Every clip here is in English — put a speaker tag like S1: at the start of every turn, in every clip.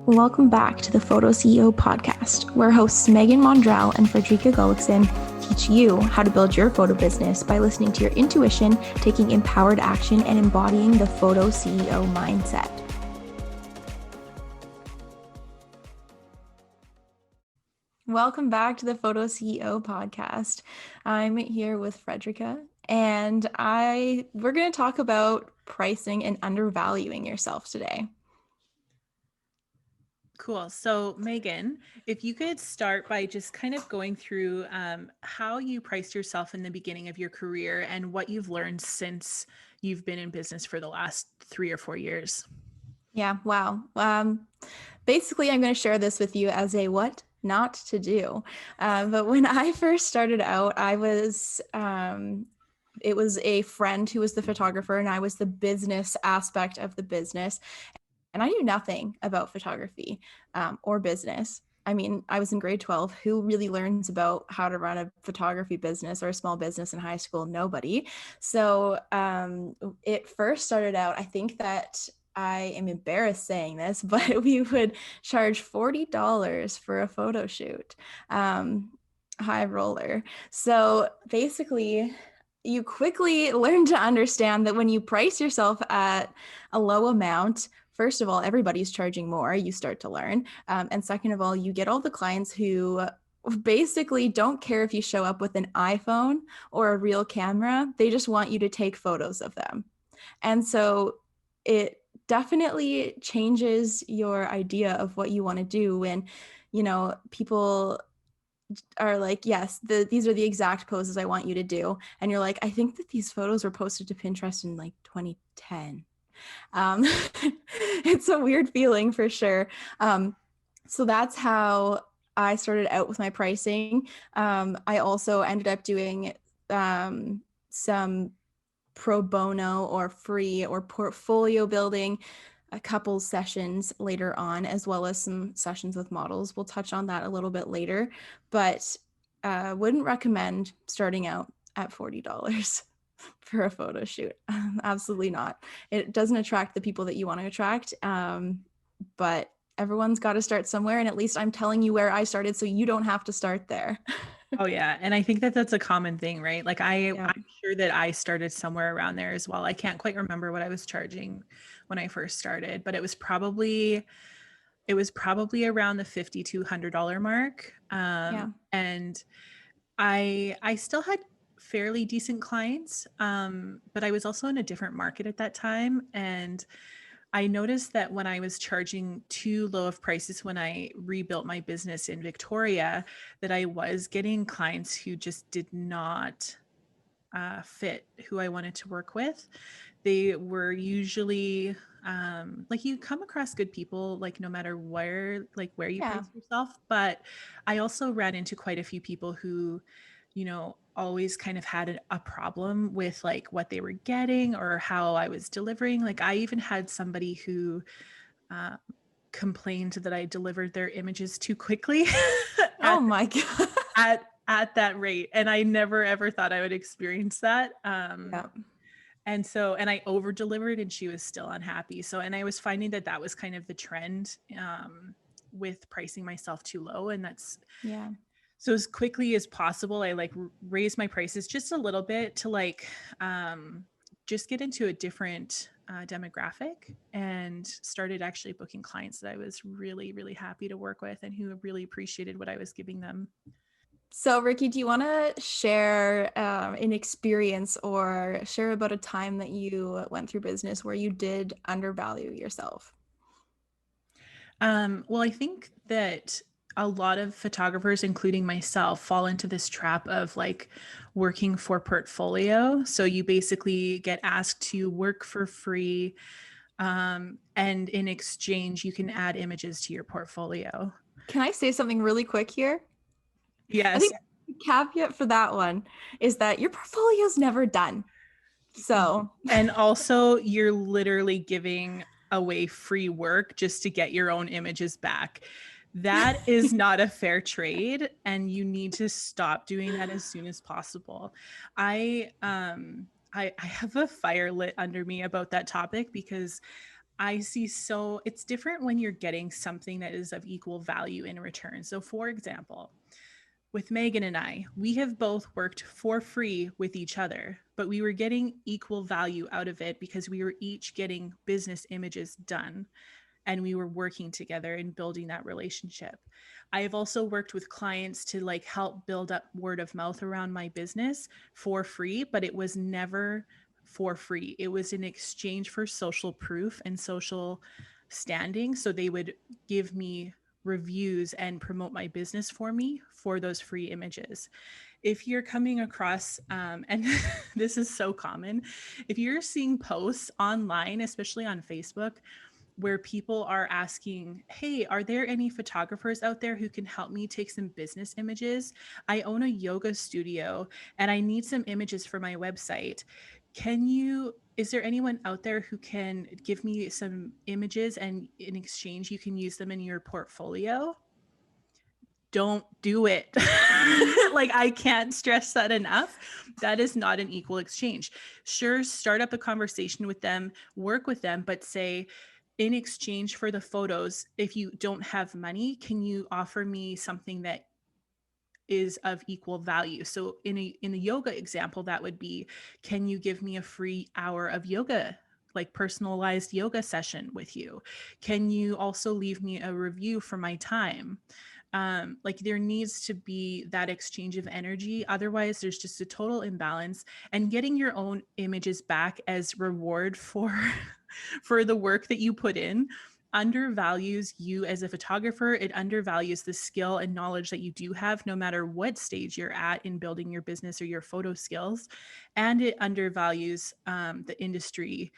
S1: Welcome back to the PhotoCEO podcast, where hosts Megan Mondrell and Frederica Gullickson teach you how to build your photo business by listening to your intuition, taking empowered action, and embodying the PhotoCEO mindset. Welcome back to the PhotoCEO podcast. I'm here with Frederica, and we're going to talk about pricing and undervaluing yourself today.
S2: Cool. So Megan, if you could start by just kind of going through how you priced yourself in the beginning of your career and what you've learned since you've been in business for the last 3 or 4 years.
S1: Yeah. Wow. Basically, I'm going to share this with you as a what not to do. But when I first started out, it was a friend who was the photographer and I was the business aspect of the business. And I knew nothing about photography or business. I mean, I was in grade 12. Who really learns about how to run a photography business or a small business in high school? Nobody. So it first started out, I think that I am embarrassed saying this, but we would charge $40 for a photo shoot, high roller. So basically, you quickly learn to understand that when you price yourself at a low amount, first of all, everybody's charging more, you start to learn. And second of all, you get all the clients who basically don't care if you show up with an iPhone or a real camera. They just want you to take photos of them. And so it definitely changes your idea of what you want to do when, people are like, yes, these are the exact poses I want you to do. And you're like, I think that these photos were posted to Pinterest in like 2010. It's a weird feeling for sure. So that's how I started out with my pricing. I also ended up doing some pro bono or free or portfolio building a couple sessions later on, as well as some sessions with models. We'll touch on that a little bit later, but wouldn't recommend starting out at $40 for a photo shoot. Absolutely not. It doesn't attract the people that you want to attract, but everyone's got to start somewhere. And at least I'm telling you where I started, so you don't have to start there.
S2: Oh yeah. And I think that that's a common thing, right? Like I'm sure that I started somewhere around there as well. I can't quite remember what I was charging when I first started, but it was probably around the $50 to $100 mark. And I still had fairly decent clients, but I was also in a different market at that time. And I noticed that when I was charging too low of prices when I rebuilt my business in Victoria, that I was getting clients who just did not fit who I wanted to work with. They were usually like, you come across good people, like no matter where you price yourself. But I also ran into quite a few people who, always kind of had a problem with like what they were getting or how I was delivering. Like I even had somebody who complained that I delivered their images too quickly.
S1: Oh my God.
S2: At that rate. And I never ever thought I would experience that. And I over delivered and she was still unhappy. So, and I was finding that was kind of the trend with pricing myself too low. And that's, so as quickly as possible, I like raised my prices just a little bit to just get into a different demographic, and started actually booking clients that I was really, really happy to work with and who really appreciated what I was giving them.
S1: So Ricky, do you want to share an experience or share about a time that you went through business where you did undervalue yourself?
S2: Well, I think that a lot of photographers, including myself, fall into this trap of like working for portfolio. So you basically get asked to work for free. And in exchange, you can add images to your portfolio.
S1: Can I say something really quick here?
S2: Yes.
S1: I think the caveat for that one is that your portfolio's never done. So,
S2: and also you're literally giving away free work just to get your own images back. That is not a fair trade, and you need to stop doing that as soon as possible. I have a fire lit under me about that topic because I see. So it's different when you're getting something that is of equal value in return. So for example, with Megan and I, we have both worked for free with each other, but we were getting equal value out of it because we were each getting business images done and we were working together and building that relationship. I have also worked with clients to like help build up word of mouth around my business for free, but it was never for free. It was in exchange for social proof and social standing. So they would give me reviews and promote my business for me for those free images. If you're coming across, and this is so common, if you're seeing posts online, especially on Facebook, where people are asking, hey, are there any photographers out there who can help me take some business images? I own a yoga studio and I need some images for my website. Is there anyone out there who can give me some images and in exchange, you can use them in your portfolio? Don't do it. Like, I can't stress that enough. That is not an equal exchange. Sure, start up a conversation with them, work with them, but say, in exchange for the photos, if you don't have money, can you offer me something that is of equal value? So in the yoga example, that would be, can you give me a free hour of yoga, like personalized yoga session with you? Can you also leave me a review for my time? Like, there needs to be that exchange of energy. Otherwise, there's just a total imbalance. And getting your own images back as reward for for the work that you put in undervalues you as a photographer. It undervalues the skill and knowledge that you do have, no matter what stage you're at in building your business or your photo skills. And it undervalues the industry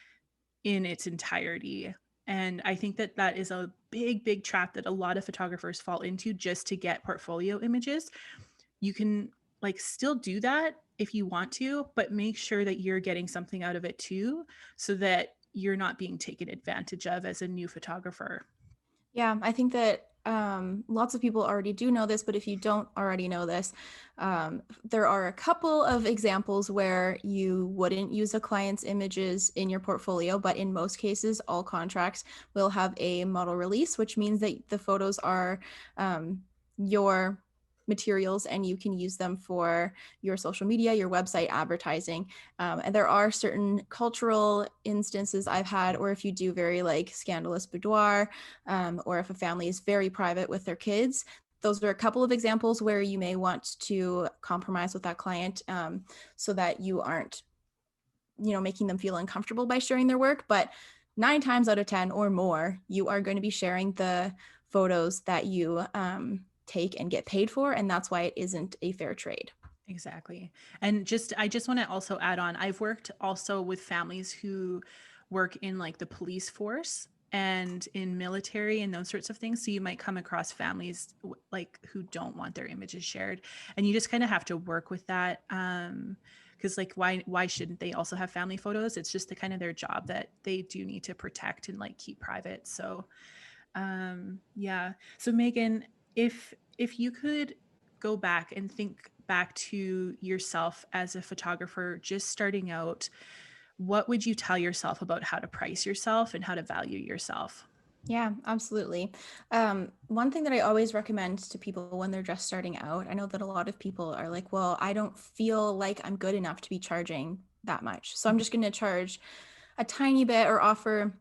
S2: in its entirety. And I think that that is a big, big trap that a lot of photographers fall into just to get portfolio images. You can like still do that if you want to, but make sure that you're getting something out of it too, so that you're not being taken advantage of as a new photographer.
S1: Yeah, I think that lots of people already do know this, but if you don't already know this, there are a couple of examples where you wouldn't use a client's images in your portfolio, but in most cases, all contracts will have a model release, which means that the photos are your materials and you can use them for your social media, your website, advertising. And there are certain cultural instances I've had, or if you do very like scandalous boudoir, or if a family is very private with their kids, those are a couple of examples where you may want to compromise with that client, so that you aren't, making them feel uncomfortable by sharing their work. But 9 times out of 10 or more, you are going to be sharing the photos that you take and get paid for. And that's why it isn't a fair trade.
S2: Exactly. And I just want to also add on, I've worked also with families who work in like the police force and in military and those sorts of things. So you might come across families like who don't want their images shared, and you just kind of have to work with that. Because like, why shouldn't they also have family photos? It's just the kind of their job that they do need to protect and like keep private. So yeah. So Megan, if you could go back and think back to yourself as a photographer just starting out, what would you tell yourself about how to price yourself and how to value yourself?
S1: Yeah, absolutely. One thing that I always recommend to people when they're just starting out, I know that a lot of people are like, well, I don't feel like I'm good enough to be charging that much. So I'm just going to charge a tiny bit or offer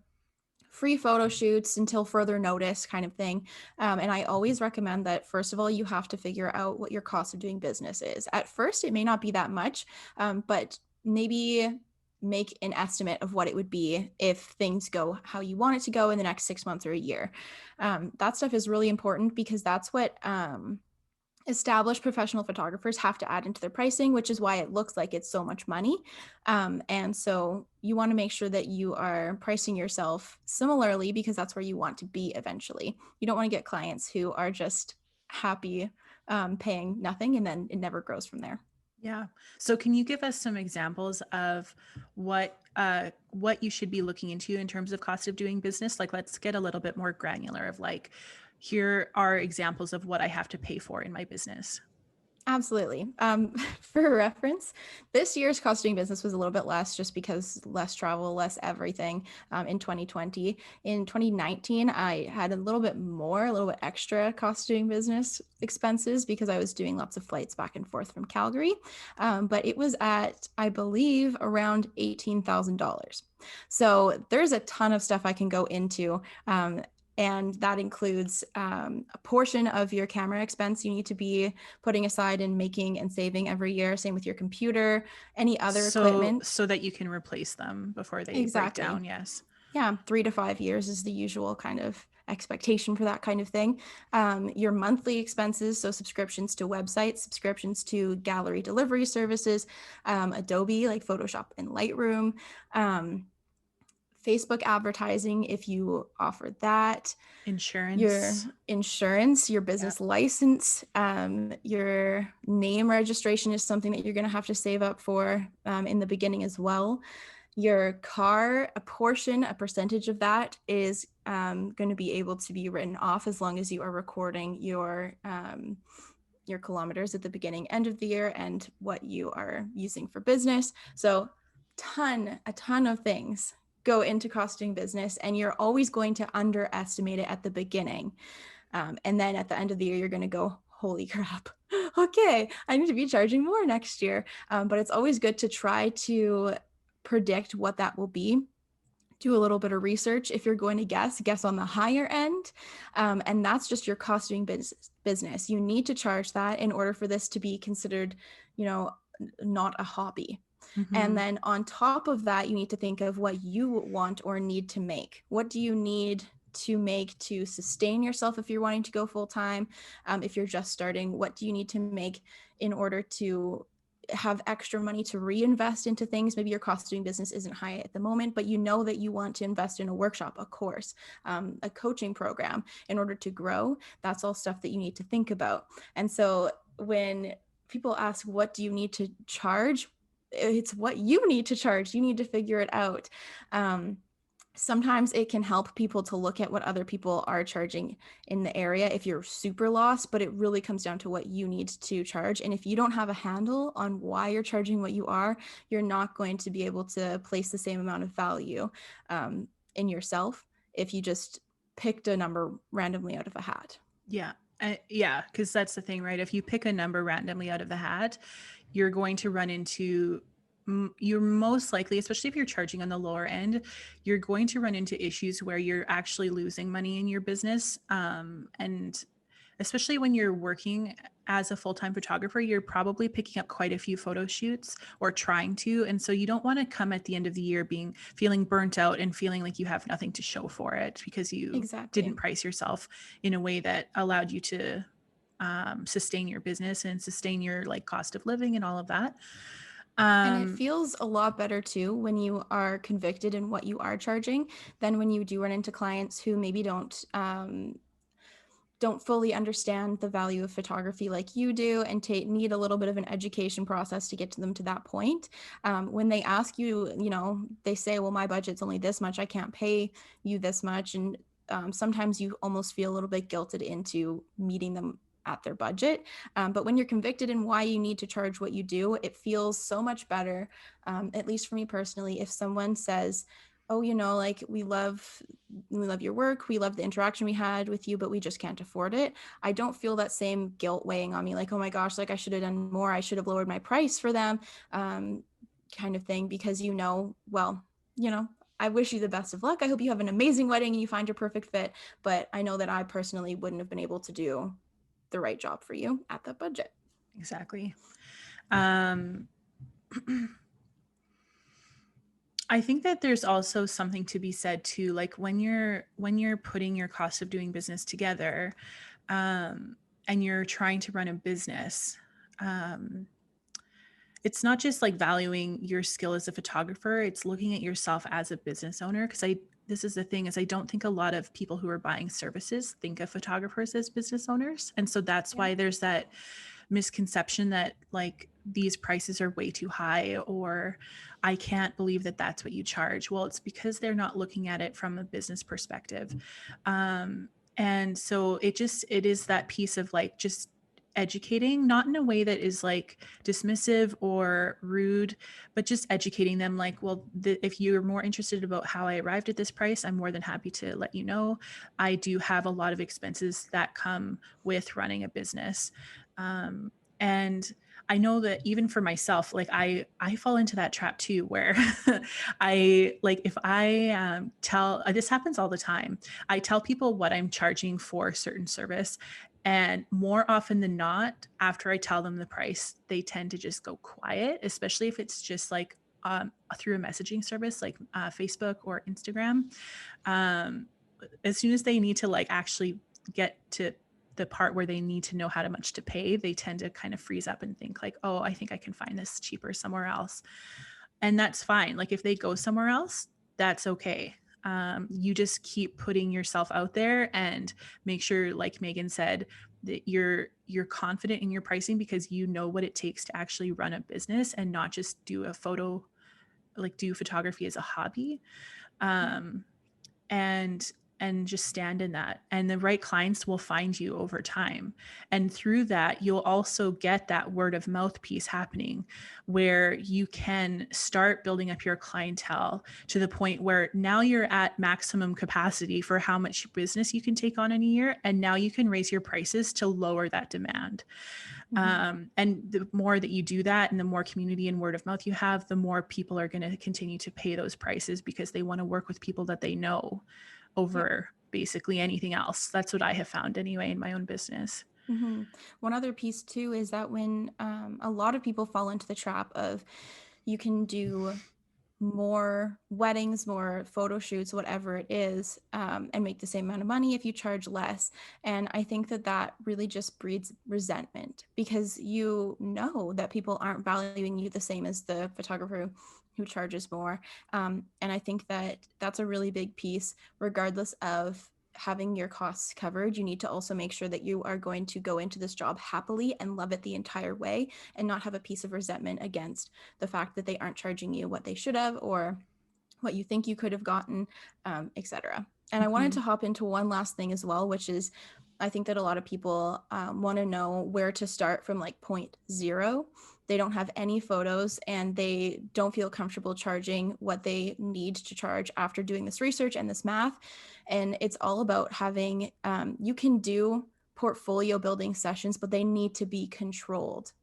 S1: free photo shoots until further notice kind of thing. And I always recommend that, first of all, you have to figure out what your cost of doing business is. At first, it may not be that much, but maybe make an estimate of what it would be if things go how you want it to go in the next 6 months or a year. That stuff is really important because that's what established professional photographers have to add into their pricing, which is why it looks like it's so much money. And so you want to make sure that you are pricing yourself similarly because that's where you want to be eventually. You don't want to get clients who are just happy paying nothing and then it never grows from there.
S2: Yeah. So can you give us some examples of what you should be looking into in terms of cost of doing business? Like, let's get a little bit more granular of like, here are examples of what I have to pay for in my business.
S1: Absolutely. For reference, this year's cost of doing business was a little bit less just because less travel, less everything in 2020. In 2019, I had a little bit more, a little bit extra cost of doing business expenses because I was doing lots of flights back and forth from Calgary. But it was at, I believe, around $18,000. So there's a ton of stuff I can go into. And that includes a portion of your camera expense you need to be putting aside and making and saving every year. Same with your computer, any other equipment.
S2: So that you can replace them before they break
S1: Exactly.
S2: down. Yes.
S1: Yeah, 3 to 5 years is the usual kind of expectation for that kind of thing. Your monthly expenses, so subscriptions to websites, subscriptions to gallery delivery services, Adobe like Photoshop and Lightroom, Facebook advertising if you offer that, your
S2: Insurance.
S1: insurance, your
S2: Yeah.
S1: business license, your name registration is something that you're going to have to save up for in the beginning as well. Your car, a portion, a percentage of that is going to be able to be written off as long as you are recording your kilometers at the beginning, end of the year, and what you are using for business. So a ton of things go into costing business, and you're always going to underestimate it at the beginning. And then at the end of the year, you're going to go, holy crap, okay, I need to be charging more next year. But it's always good to try to predict what that will be. Do a little bit of research. If you're going to guess on the higher end. And that's just your cost doing business. You need to charge that in order for this to be considered, not a hobby. And then on top of that, you need to think of what you want or need to make. What do you need to make to sustain yourself if you're wanting to go full time? If you're just starting, what do you need to make in order to have extra money to reinvest into things? Maybe your cost of doing business isn't high at the moment, but you know that you want to invest in a workshop, a course, a coaching program in order to grow. That's all stuff that you need to think about. And so when people ask, what do you need to charge? It's what you need to charge. You need to figure it out. Sometimes it can help people to look at what other people are charging in the area if you're super lost, but it really comes down to what you need to charge. And if you don't have a handle on why you're charging what you are, you're not going to be able to place the same amount of value in yourself if you just picked a number randomly out of a hat.
S2: Yeah. Yeah. Because that's the thing, right? If you pick a number randomly out of the hat, you're going to run into, you're most likely, especially if you're charging on the lower end, you're going to run into issues where you're actually losing money in your business. And especially when you're working as a full-time photographer, you're probably picking up quite a few photo shoots or trying to. And so you don't want to come at the end of the year feeling burnt out and feeling like you have nothing to show for it because you
S1: Exactly.
S2: didn't price yourself in a way that allowed you to sustain your business and sustain your like cost of living and all of that.
S1: And it feels a lot better too when you are convicted in what you are charging than when you do run into clients who maybe don't fully understand the value of photography like you do and need a little bit of an education process to get to them to that point. When they ask you, they say, well, my budget's only this much, I can't pay you this much. And sometimes you almost feel a little bit guilted into meeting them at their budget. But when you're convicted in why you need to charge what you do, it feels so much better, at least for me personally, if someone says, oh, like we love your work, we love the interaction we had with you, but we just can't afford it. I don't feel that same guilt weighing on me, like, oh my gosh, like I should have done more, I should have lowered my price for them, kind of thing, because well, I wish you the best of luck. I hope you have an amazing wedding and you find your perfect fit, but I know that I personally wouldn't have been able to do the right job for you at that budget.
S2: Exactly. I think that there's also something to be said too, like when you're putting your cost of doing business together, and you're trying to run a business, it's not just like valuing your skill as a photographer, it's looking at yourself as a business owner. Because this is the thing, is I don't think a lot of people who are buying services think of photographers as business owners. And so that's why there's that misconception that like these prices are way too high, or I can't believe that that's what you charge. Well, it's because they're not looking at it from a business perspective. And so it is that piece of like just educating, not in a way that is like dismissive or rude, but just educating them like, well, if you're more interested about how I arrived at this price, I'm more than happy to let you know. I do have a lot of expenses that come with running a business. And I know that even for myself, like I fall into that trap too, where I like, if I tell, this happens all the time. I tell people what I'm charging for a certain service, and more often than not, after I tell them the price, they tend to just go quiet, especially if it's just like through a messaging service like Facebook or Instagram. Um, as soon as they need to like actually get to the part where they need to know how much to pay, they tend to kind of freeze up and think like, oh, I think I can find this cheaper somewhere else. And that's fine. Like if they go somewhere else, that's okay. You just keep putting yourself out there and make sure, like Megan said, that you're confident in your pricing because you know what it takes to actually run a business and not just do photography as a hobby. Um, and just stand in that, and the right clients will find you over time, and through that you'll also get that word of mouth piece happening where you can start building up your clientele to the point where now you're at maximum capacity for how much business you can take on in a year, and now you can raise your prices to lower that demand. And the more that you do that and the more community and word of mouth you have, the more people are going to continue to pay those prices because they want to work with people that they know over basically anything else. That's what I have found anyway in my own business.
S1: One other piece too is that when a lot of people fall into the trap of you can do more weddings, more photo shoots, whatever it is, and make the same amount of money if you charge less. And I think that that really just breeds resentment because you know that people aren't valuing you the same as the photographer who charges more. And I think that that's a really big piece, regardless of having your costs covered. You need to also make sure that you are going to go into this job happily and love it the entire way and not have a piece of resentment against the fact that they aren't charging you what they should have or what you think you could have gotten, etc. And I wanted to hop into one last thing as well, which is I think that a lot of people want to know where to start from like point zero. They don't have any photos and they don't feel comfortable charging what they need to charge after doing this research and this math. And it's all about having, you can do portfolio building sessions, but they need to be controlled.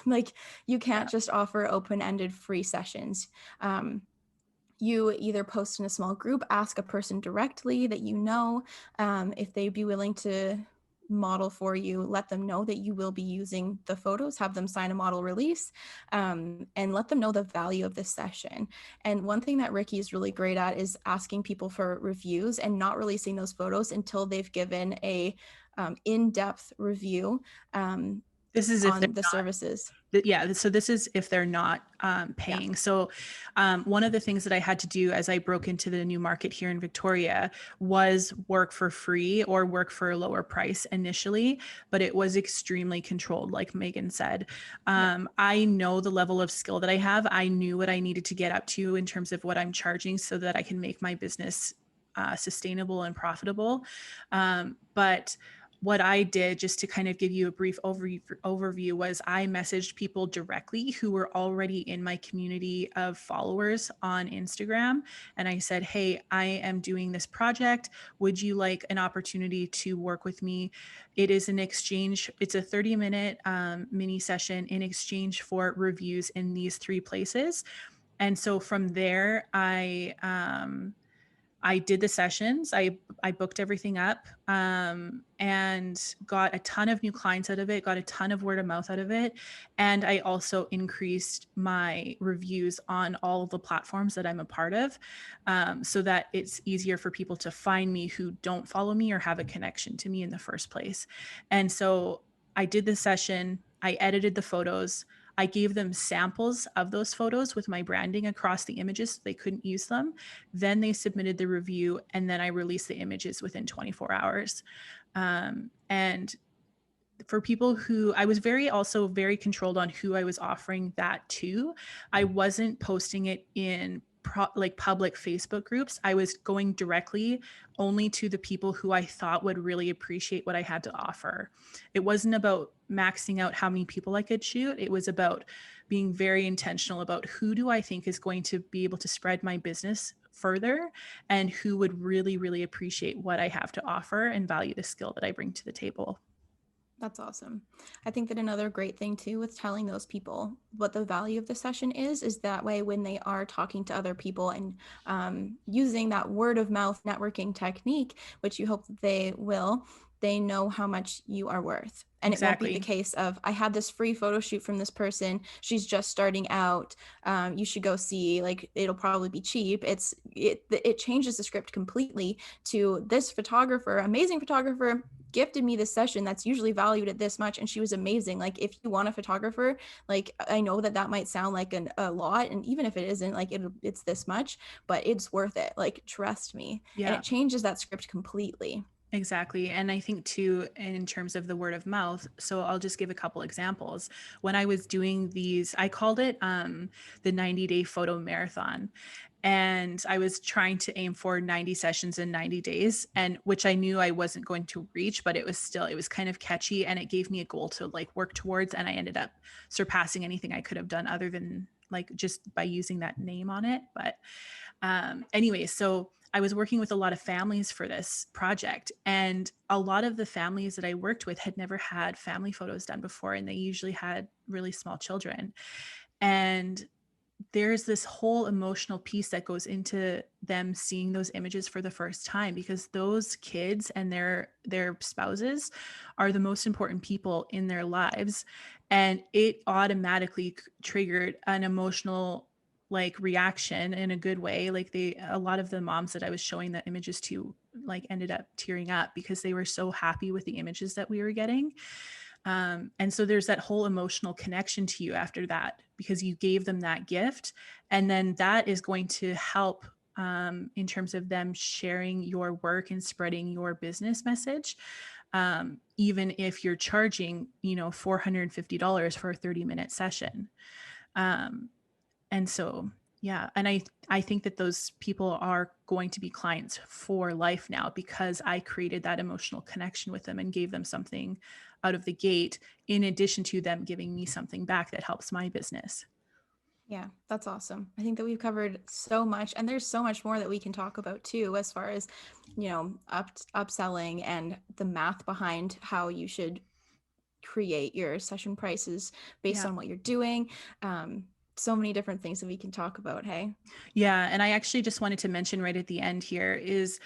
S1: Like you can't just offer open-ended free sessions. You either post in a small group, ask a person directly that you know, if they'd be willing to model for you, let them know that you will be using the photos, have them sign a model release, and let them know the value of this session. And one thing that Ricky is really great at is asking people for reviews and not releasing those photos until they've given a in-depth review
S2: This is if they're
S1: on the services.
S2: yeah, so this is if they're not paying.
S1: Yeah.
S2: So one of the things that I had to do as I broke into the new market here in Victoria was work for free or work for a lower price initially, but it was extremely controlled, like Megan said. I know the level of skill that I have. I knew what I needed to get up to in terms of what I'm charging so that I can make my business sustainable and profitable. But what I did, just to kind of give you a brief overview, was I messaged people directly who were already in my community of followers on Instagram. And I said, hey, I am doing this project. Would you like an opportunity to work with me? It is an exchange. It's a 30-minute mini session in exchange for reviews in these 3 places. And so from there, I did the sessions. I booked everything up and got a ton of new clients out of it, got a ton of word of mouth out of it. And I also increased my reviews on all of the platforms that I'm a part of so that it's easier for people to find me who don't follow me or have a connection to me in the first place. And so I did the session, I edited the photos. I gave them samples of those photos with my branding across the images so they couldn't use them. Then they submitted the review, and then I released the images within 24 hours. And for people who, I was also very controlled on who I was offering that to. I wasn't posting it in public Facebook groups. I was going directly only to the people who I thought would really appreciate what I had to offer. It wasn't about maxing out how many people I could shoot. It was about being very intentional about who do I think is going to be able to spread my business further, and who would really, really appreciate what I have to offer and value the skill that I bring to the table.
S1: That's awesome. I think that another great thing too with telling those people what the value of the session is that way when they are talking to other people and using that word of mouth networking technique, which you hope that they will, they know how much you are worth. And It won't be the case of, I had this free photo shoot from this person, she's just starting out, you should go see, like, it'll probably be cheap. It changes the script completely to, this photographer, amazing photographer, gifted me this session that's usually valued at this much, and she was amazing. Like, if you want a photographer, like, I know that might sound like a lot, and even if it isn't, like, it's this much, but it's worth it. Like, trust me. Yeah. And it changes that script completely.
S2: Exactly. And I think too, in terms of the word of mouth, so I'll just give a couple examples. When I was doing these, I called it the 90-day photo marathon. And I was trying to aim for 90 sessions in 90 days, and which I knew I wasn't going to reach, but it was kind of catchy, and it gave me a goal to like work towards. And I ended up surpassing anything I could have done other than like just by using that name on it. But anyway, so I was working with a lot of families for this project, and a lot of the families that I worked with had never had family photos done before, and they usually had really small children. And there's this whole emotional piece that goes into them seeing those images for the first time, because those kids and their spouses are the most important people in their lives. And it automatically triggered an emotional like reaction in a good way. Like a lot of the moms that I was showing the images to like ended up tearing up because they were so happy with the images that we were getting. And so there's that whole emotional connection to you after that, because you gave them that gift. And then that is going to help in terms of them sharing your work and spreading your business message. Even if you're charging, $450 for a 30-minute session. And so, yeah. And I think that those people are going to be clients for life now, because I created that emotional connection with them and gave them something out of the gate, in addition to them giving me something back that helps my business.
S1: Yeah, that's awesome. I think that we've covered so much, and there's so much more that we can talk about too, as far as, upselling and the math behind how you should create your session prices based on what you're doing. So many different things that we can talk about. Hey.
S2: Yeah. And I actually just wanted to mention right at the end here is,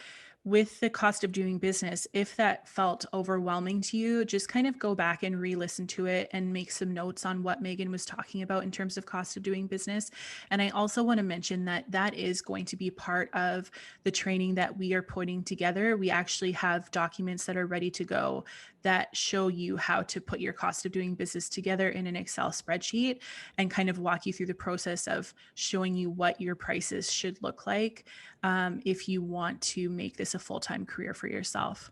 S2: with the cost of doing business, if that felt overwhelming to you, just kind of go back and re-listen to it and make some notes on what Megan was talking about in terms of cost of doing business. And I also want to mention that is going to be part of the training that we are putting together. We actually have documents that are ready to go that show you how to put your cost of doing business together in an Excel spreadsheet, and kind of walk you through the process of showing you what your prices should look like if you want to make this a full-time career for yourself.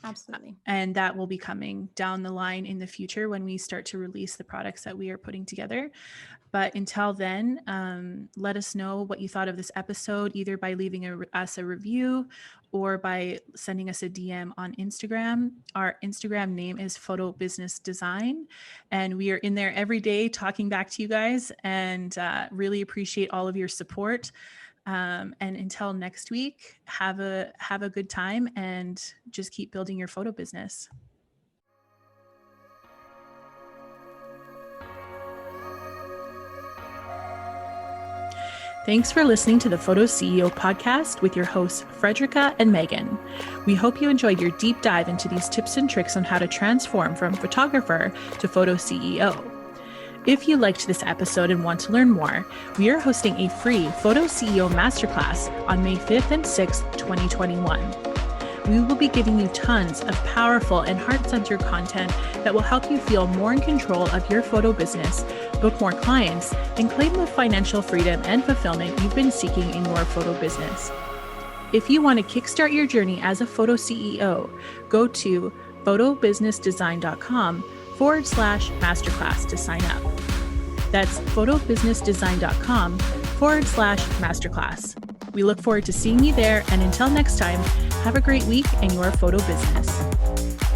S1: Absolutely.
S2: And that will be coming down the line in the future when we start to release the products that we are putting together. But until then, let us know what you thought of this episode, either by leaving us a review or by sending us a DM on Instagram. Our Instagram name is Photo Business Design, and we are in there every day talking back to you guys, and really appreciate all of your support. And until next week, have a good time, and just keep building your photo business. Thanks for listening to the PhotoCEO podcast with your hosts, Frederica and Megan. We hope you enjoyed your deep dive into these tips and tricks on how to transform from photographer to PhotoCEO. If you liked this episode and want to learn more, we are hosting a free PhotoCEO Masterclass on May 5th and 6th, 2021. We will be giving you tons of powerful and heart-centered content that will help you feel more in control of your photo business, book more clients, and claim the financial freedom and fulfillment you've been seeking in your photo business. If you want to kickstart your journey as a photo CEO, go to photobusinessdesign.com/masterclass to sign up. That's photobusinessdesign.com photoceeo.com/masterclass. We look forward to seeing you there, and until next time, have a great week in your photo business.